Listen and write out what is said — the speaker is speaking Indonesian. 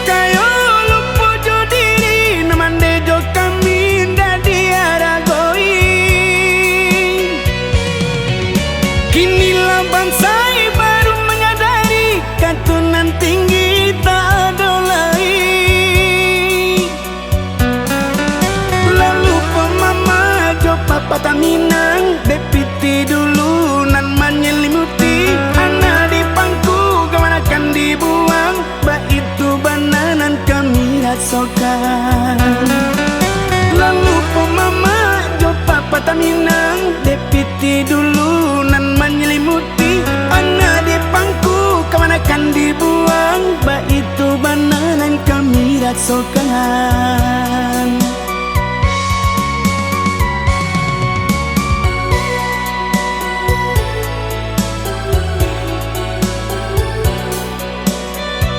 kayo lupa jo diri namande jo kami dadi aragoi. Kinilah bangsa baru menyadari katunan tinggi tak ada lagi. Lalu pemama jo papa tak minang depiti dulu nan menyelimuti anak di pangku kemana kan dibuang bah itu bananan kami rasakan. Lalu pemama jo papa tak minang depiti dulu nan menyelimuti anak di pangku kemana kan dibuang bah itu bananan kami rasakan.